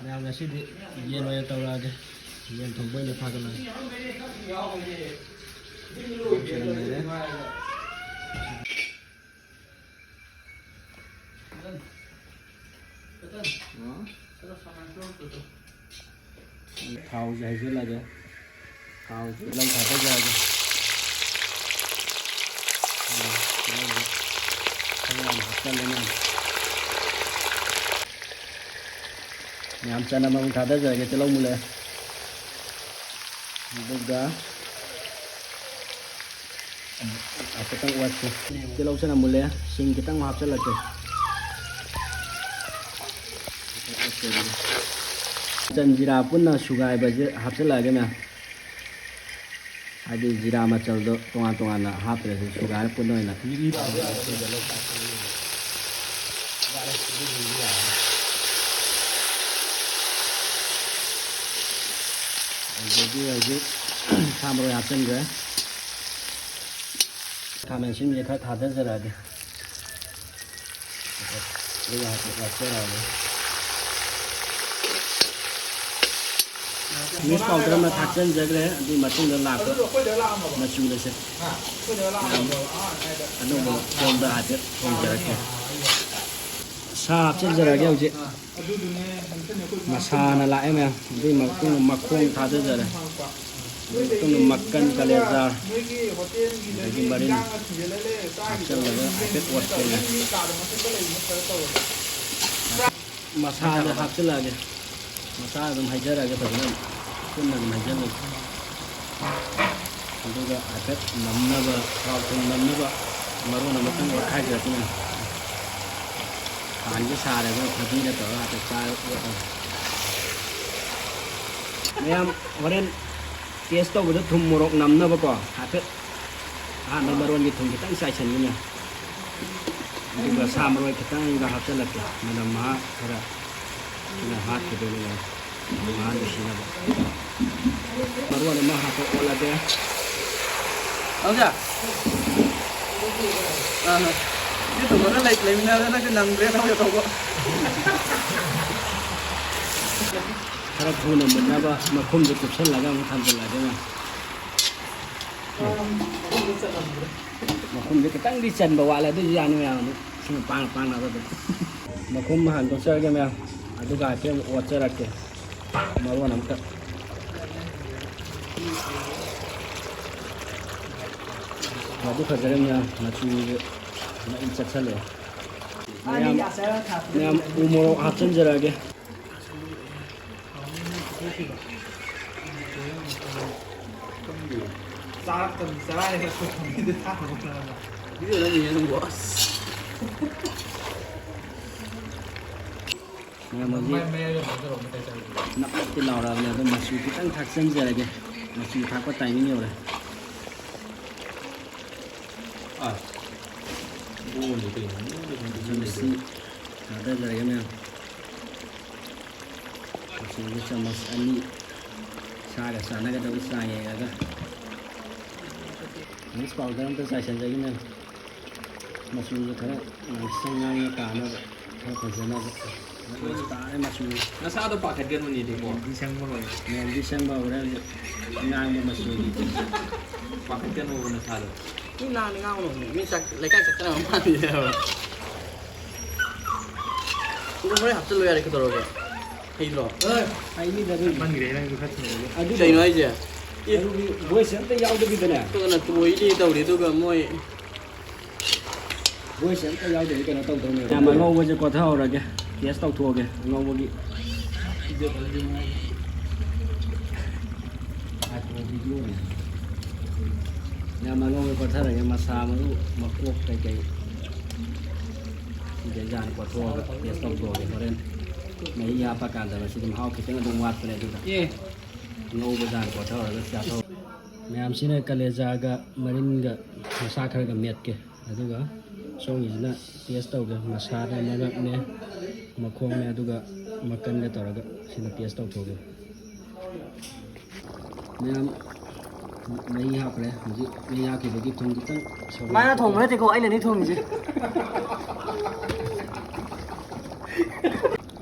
ꯃꯌꯥꯝ ꯉꯁꯤꯗꯤ ꯌꯦꯟ ꯑꯣꯏꯅ ꯇꯧꯔꯛꯑꯒꯦ ꯌꯦꯟ ꯊꯣꯡꯕ ꯑꯣꯏꯅ ꯊꯥꯒꯠꯂꯒꯦ ꯊꯥꯎꯁꯦ ꯍꯩꯖꯤꯜꯂꯒꯦ ꯊꯥꯎꯁꯦ ꯂꯪ ꯊꯥꯗꯖꯔꯒꯦ ꯌꯥꯝ ꯆꯅꯝ ꯑꯃꯨꯛ ꯊꯥꯗꯖꯔꯒꯦ ꯇꯤꯜꯍꯧ ꯃꯨꯜꯂꯛꯑꯦ ꯑꯗꯨꯒ ꯈꯤꯇꯪ ꯋꯥꯠꯀꯦ ꯇꯤꯜꯍꯧ ꯆꯅꯝ ꯃꯨꯜꯂꯛꯑꯦ ꯁꯤꯡ ꯈꯤꯇꯪ ꯍꯥꯞꯆꯤꯜꯂꯛꯀꯦ ꯆꯟ ꯖꯤꯔꯥ ꯄꯨꯟꯅ ꯁꯨꯒꯥꯏꯕꯁꯦ ꯍꯥꯞꯆꯤꯜꯂꯛꯑꯒꯦ ꯃꯌꯥꯝ ꯍꯥꯏꯗꯤ ꯖꯤꯔꯥ ꯃꯆꯜꯗꯣ ꯇꯣꯉꯥꯟ ꯇꯣꯉꯥꯟꯅ ꯍꯥꯞꯇ꯭ꯔꯁꯨ ꯁꯨꯒꯥꯏꯔ ꯄꯨꯟꯅ ꯑꯣꯏꯅ ꯑꯗꯒꯤ ꯍꯧꯖꯤꯛ ꯁꯥ ꯃꯔꯣꯏ ꯍꯥꯞꯆꯤꯟꯈ꯭ꯔꯦ ꯈꯥꯃꯦꯟ ꯑꯁꯤꯟꯕꯁꯦ ꯈꯔ ꯊꯥꯗꯖꯔꯛꯑꯒꯦ ꯑꯗꯨꯒ ꯍꯥꯞꯆꯔꯛꯑꯒꯦ ꯃꯤꯛꯁ ꯄꯥꯎꯗꯔ ꯑꯃ ꯊꯥꯛꯆꯤꯟꯖꯈ꯭ꯔꯦ ꯑꯗꯨꯒꯤ ꯃꯇꯨꯡꯗ ꯂꯥꯛꯄ ꯃꯆꯨꯗꯁꯦ ꯑꯅꯧꯕ ꯐꯣꯝꯗ ꯍꯥꯏꯐꯦꯠ ꯊꯣꯡꯖꯔꯛꯀꯦ ꯁꯥ ꯍꯥꯞꯆꯤꯟꯖꯔꯛꯑꯒꯦ ꯍꯧꯖꯤꯛ ꯃꯁꯥꯅ ꯂꯥꯛꯑꯦ ꯃꯌꯥꯝ ꯑꯗꯨꯒꯤ ꯃꯇꯨꯡꯗ ꯃꯈꯣꯡ ꯊꯥꯗꯖꯔꯦ ꯑꯗꯨꯒꯤ ꯃꯇꯨꯡꯗ ꯃꯛꯀꯟ ꯀꯂꯦꯖꯥ ꯑꯗꯒꯤ ꯃꯔꯤꯟ ꯍꯥꯞꯆꯤꯜꯂꯒ ꯍꯥꯏꯐꯦꯠ ꯑꯣꯠꯀꯦ ꯃꯁꯥꯗ ꯍꯥꯞꯆꯤꯜꯂꯛꯑꯒꯦ ꯃꯁꯥ ꯑꯗꯨꯝ ꯍꯩꯖꯔꯛꯑꯒꯦ ꯐꯖꯅ ꯄꯨꯟꯅ ꯑꯗꯨꯝ ꯍꯩꯖꯜꯂꯒꯦ ꯑꯗꯨꯒ ꯍꯥꯏꯐꯦꯠ ꯅꯝꯅꯕ ꯊꯥꯎ ꯊꯨꯝ ꯅꯝꯅꯕ ꯃꯔꯣꯟ ꯑꯃꯇꯪ ꯑꯣꯠꯈꯥꯏꯖꯔꯛꯀꯅꯤ ꯈꯥꯡꯁꯦ ꯁꯥꯔꯒ ꯐꯗꯤꯅ ꯇꯧꯔꯒ ꯍꯥꯏꯐꯦꯠ ꯑꯣꯠꯂꯒ ꯃꯌꯥꯝ ꯍꯣꯔꯦꯟ ꯇꯦꯁ ꯇꯧꯕꯗ ꯊꯨꯝ ꯃꯣꯔꯣꯛ ꯅꯝꯅꯕꯀꯣ ꯍꯥꯏꯐꯦꯠ ꯑꯍꯥꯟꯕ ꯃꯔꯣꯟꯒꯤ ꯊꯨꯝ ꯈꯤꯇꯪ ꯆꯥꯏꯁꯤꯟꯒꯅꯤ ꯑꯗꯨꯒ ꯁꯥ ꯃꯔꯣꯏ ꯈꯤꯇꯪꯒ ꯍꯥꯞꯆꯤꯜꯂꯛꯀꯦ ꯃꯅꯝ ꯃꯍꯥ ꯈꯔ ꯁꯤꯅ ꯍꯥꯠꯈꯤꯗꯣꯏꯅꯤ ꯃꯍꯥ ꯅꯨꯡꯁꯤꯅꯕ ꯃꯔꯣꯟ ꯑꯃ ꯍꯥꯞꯄꯛꯑꯣꯂꯒꯦ ꯑꯣꯖꯥ ꯌꯨꯇꯨꯕꯔꯅ ꯂꯩꯃꯤꯟꯅꯗꯅ ꯅꯪꯗ꯭ꯔꯦ ꯊꯕꯛ ꯇꯧꯕ ꯈꯔ ꯊꯨꯅ ꯃꯨꯟꯅꯕ ꯃꯈꯨꯝꯁꯦ ꯀꯨꯞꯁꯜꯂꯒ ꯑꯃꯨꯛ ꯊꯝꯖꯤꯜꯂꯛꯑꯒꯦ ꯃꯈꯨꯝꯁꯦ ꯈꯤꯇꯪꯗꯤ ꯆꯟꯕ ꯋꯥꯠꯂꯦ ꯑꯗꯨꯁꯨ ꯌꯥꯅꯤ ꯃꯌꯥꯝ ꯑꯗꯨ ꯁꯤꯅ ꯄꯥꯡꯅ ꯑꯗꯨꯝ ꯃꯈꯨꯝ ꯍꯥꯡꯗꯣꯛꯆꯔꯒꯦ ꯃꯌꯥꯝ ꯑꯗꯨꯒ ꯍꯥꯏꯐꯦꯠ ꯑꯣꯠꯆꯔꯛꯀꯦ ꯃꯔꯣꯟ ꯑꯝꯇ ꯐꯗꯤ ꯐꯖꯔꯦ ꯃꯌꯥꯝ ꯃꯆꯨꯁꯦ ꯃꯩ ꯆꯠꯁꯜꯂꯛꯑꯦ ꯃꯌꯥꯝ ꯎ ꯃꯣꯔꯣꯛ ꯍꯥꯞꯆꯤꯟꯖꯔꯛꯑꯒꯦ ꯃꯌꯥꯝ ꯍꯧꯖꯤꯛ ꯅꯞ ꯅꯞꯇꯤ ꯂꯥꯎꯔꯛꯑꯕꯅꯦ ꯑꯗꯣ ꯃꯆꯨ ꯈꯤꯇꯪ ꯊꯥꯛꯆꯤꯟꯖꯔꯒꯦ ꯃꯆꯨ ꯊꯥꯛꯄ ꯇꯥꯏꯃꯤꯡ ꯌꯧꯔꯦ ꯃꯆꯨꯁꯤ ꯊꯥꯗꯖꯔꯒꯦ ꯃꯌꯥꯝ ꯃꯆꯨꯁꯤ ꯆꯥꯃꯁ 2 ꯁꯥꯒ ꯆꯥꯟꯅꯒꯗꯕ ꯆꯥꯡ ꯌꯦꯡꯉꯒ ꯃꯤꯛꯁ ꯄꯥꯎꯗꯔ ꯑꯝꯇ ꯆꯥꯏꯁꯤꯟꯖꯒꯦ ꯃꯌꯥꯝ ꯃꯆꯨꯁꯦ ꯈꯔ ꯉꯥꯡꯁꯪ ꯉꯥꯡꯅ ꯇꯥꯅꯕ ꯈꯔ ꯐꯖꯅꯕ ꯇꯥꯔꯦ ꯃꯆꯨ ꯅꯁꯥꯗꯣ ꯄꯥꯈꯠꯀꯅꯨꯅꯤꯗꯤꯀꯣ ꯃꯦꯟꯗꯤ ꯁꯪꯕ ꯍꯧꯔꯦ ꯍꯧꯖꯤꯛ ꯉꯥꯡꯕ ꯃꯆꯨꯒꯤ ꯄꯥꯈꯠꯀꯅꯨꯕ ꯅꯁꯥꯗꯣ ꯃꯤ ꯂꯥꯟꯅ ꯉꯥꯡꯒꯅꯨ ꯃꯤ ꯂꯩꯀꯥꯏ ꯆꯠꯀꯅꯕ ꯃꯥꯜꯂꯤꯗꯦꯕ ꯍꯣꯔꯦꯟ ꯍꯥꯞꯆꯤꯜꯂꯣ ꯌꯥꯔꯦ ꯀꯩꯗꯧꯔꯒꯦ ꯍꯩꯇ꯭ꯔꯣ ꯍꯩꯅꯤꯗ ꯑꯗꯨ ꯀꯩꯅꯣ ꯍꯥꯏꯁꯦ ꯑꯗꯨꯒꯤ ꯚꯣꯏꯁ ꯑꯝꯇ ꯌꯥꯎꯗꯕꯤꯗꯅꯦ ꯑꯗꯨꯒ ꯇꯣꯏꯗꯤ ꯇꯧꯔꯤ ꯑꯗꯨꯒ ꯃꯣꯏ ꯚꯣꯏꯁ ꯑꯝꯇ ꯌꯥꯎꯗꯕꯤ ꯀꯩꯅꯣ ꯇꯧꯗꯧꯅꯦ ꯌꯥꯝ ꯑꯉꯧꯕꯁꯦ ꯀꯣꯊꯍꯧꯔꯒꯦ ꯇꯦꯁ ꯇꯧꯊꯣꯛꯑꯒꯦ ꯑꯉꯧꯕꯒꯤ ꯌꯥꯝ ꯑꯉꯧꯕ ꯀꯣꯊꯔꯒꯦ ꯃꯁꯥ ꯃꯔꯨ ꯃꯀꯣꯛ ꯀꯩꯀꯩ ꯁꯤꯗ ꯌꯥꯟ ꯀꯣꯊꯣꯛꯑꯒ ꯇꯦꯁ ꯇꯧꯊꯣꯛꯑꯒꯦ ꯍꯣꯔꯦꯟ ꯃꯍꯤ ꯍꯥꯞꯄ ꯀꯥꯟꯗ ꯃꯁꯤꯗꯤ ꯃꯍꯥꯎ ꯈꯤꯇꯪ ꯑꯗꯨꯝ ꯋꯥꯠꯄꯅꯦ ꯑꯗꯨꯗ ꯑꯉꯧꯕ ꯖꯥꯟ ꯀꯣꯊꯍꯧꯔꯒ ꯆꯥꯊꯣꯛ ꯃꯌꯥꯝꯁꯤꯅ ꯀꯂꯦꯖꯥꯒ ꯃꯔꯤꯟꯒ ꯃꯁꯥ ꯈꯔꯒ ꯃꯦꯠꯀꯦ ꯑꯗꯨꯒ ꯁꯣꯝꯒꯤꯁꯤꯅ ꯇꯦꯁ ꯇꯧꯒꯦ ꯃꯁꯥꯗ ꯃꯉꯛꯅꯦ ꯃꯈꯣꯡꯅꯦ ꯑꯗꯨꯒ ꯃꯀꯟꯒ ꯇꯧꯔꯒ ꯁꯤꯅ ꯇꯦꯁ ꯇꯧꯊꯣꯛꯑꯒꯦ ꯃꯌꯥꯝ ꯃꯍꯤ ꯍꯥꯞꯈ꯭ꯔꯦ ꯍꯧꯖꯤꯛ ꯃꯍꯤ ꯍꯥꯞꯈꯤꯕꯒꯤ ꯊꯨꯝ ꯈꯤꯇꯪ ꯃꯥꯅ ꯊꯣꯡꯕ ꯅꯠꯇꯦꯀꯣ ꯑꯩꯅꯅꯤ ꯊꯣꯡꯉꯤꯁꯦ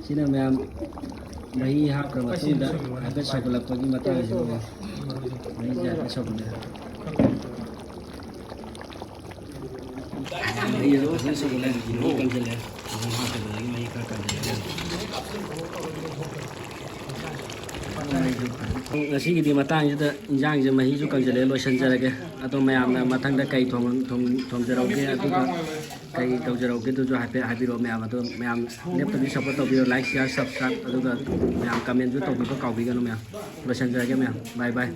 ꯁꯤꯅ ꯃꯌꯥꯝ ꯃꯍꯤ ꯍꯥꯞꯈ꯭ꯔ ꯃꯇꯨꯡꯗ ꯍꯥꯏꯐꯦꯠ ꯁꯧꯒꯠꯂꯛꯄꯒꯤ ꯃꯇꯥꯡꯁꯤꯗ ꯃꯍꯤꯁꯦ ꯍꯥꯏꯐꯦꯠ ꯁꯧꯒꯠꯂꯦ ꯃꯍꯤ ꯑꯗꯨ ꯐꯖꯅ ꯁꯧꯒꯠꯂꯦ ꯃꯍꯤ ꯀꯪꯁꯤꯜꯂꯦ ꯃꯍꯤ ꯍꯥꯞꯄꯗꯒꯤ ꯃꯍꯤ ꯈꯔ ꯀꯪꯁꯤꯜꯂꯦ ꯉꯁꯤꯒꯤꯗꯤ ꯃꯇꯥꯡꯁꯤꯗ ꯏꯟꯖꯥꯡꯁꯦ ꯃꯍꯤꯁꯨ ꯀꯪꯁꯤꯜꯂꯦ ꯂꯣꯏꯁꯤꯟꯖꯔꯒꯦ ꯑꯗꯣ ꯃꯌꯥꯝꯅ ꯃꯊꯪꯗ ꯀꯩ ꯊꯣꯡꯖꯔꯧꯒꯦ ꯑꯗꯨꯒ ꯀꯩ ꯇꯧꯖꯔꯧꯒꯦ ꯑꯗꯨꯁꯨ ꯍꯥꯏꯐꯦꯠ ꯍꯥꯏꯕꯤꯔꯛꯑꯣ ꯃꯌꯥꯝ ꯑꯗꯣ ꯃꯌꯥꯝ ꯂꯦꯞꯇꯕꯤ ꯁꯞꯄꯣꯔꯠ ꯇꯧꯕꯤꯌꯣ ꯂꯥꯏꯛ ꯁꯤꯌꯥꯔ ꯁꯕꯁꯀ꯭ꯔꯥꯏꯕ ꯑꯗꯨꯒ ꯃꯌꯥꯝ ꯀꯃꯦꯟꯁꯨ ꯇꯧꯕꯤꯕ ꯀꯥꯎꯕꯤꯒꯅꯨ ꯃꯌꯥꯝ ꯂꯣꯏꯁꯤꯟꯖꯔꯒꯦ ꯃꯌꯥꯝ ꯕꯥꯏ ꯕꯥꯏ